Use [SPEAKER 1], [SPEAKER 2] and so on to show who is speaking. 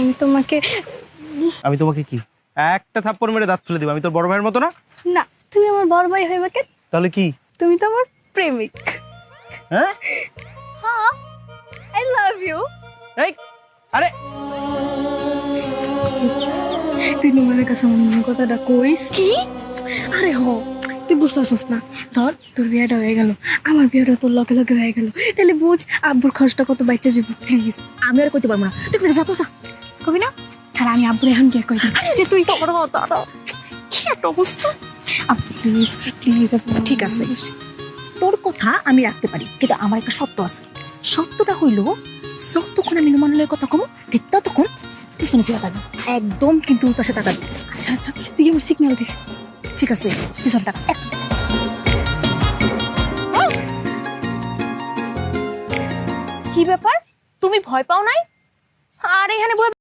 [SPEAKER 1] আমি তোমাকে
[SPEAKER 2] আমি তোমাকে কি একটা থাপ্পড় মেরে দাঁত ফেলে দিব? আমি তোর বড় ভাইয়ের মতো না?
[SPEAKER 1] না, তুমি আমার বড় ভাই হইবা কেন?
[SPEAKER 2] তাহলে কি?
[SPEAKER 1] তুমি তো আমার প্রেমিক।
[SPEAKER 2] হ্যাঁ?
[SPEAKER 1] হ্যাঁ, আই লাভ ইউ।
[SPEAKER 2] এই আরে
[SPEAKER 1] তুই নোমানের কাছে আমার মনের কথাটা কইস কি? আরে তুই বুঝতেছিস না। ধর তোর বিয়েটা হয়ে গেল, আমার বিয়েটা তোর লগে লগে হয়ে গেল, তাহলে বুঝ আব্বুর খরচটা কত বাইচা যাবে। প্লিজ, আমি আর কইতে পারবো না, তুই প্লিজ যা তো যা। কবি না? আর আমি আব্বুর এখন গিয়ে কই যে তুই তো বড় দাঁড়া। কি একটা অবস্থা! আব্বু প্লিজ প্লিজ।
[SPEAKER 3] ঠিক আছে, তোর কথা আমি রাখতে পারি, কিন্তু আমার একটা শর্ত আছে। শর্তটা হইল, যতক্ষণ আমি নোমানের কথা কমো ঠিক ততক্ষণ পিছনে ফিরে থাকবো, একদম কিন্তু ওর পাশে তাকাবি।
[SPEAKER 1] আচ্ছা আচ্ছা, তুই আমার সিগন্যাল দিস।
[SPEAKER 3] ঠিক আছে, পিছনে টাকা। কি ব্যাপার, তুমি ভয় পাও নাই? আর এখানে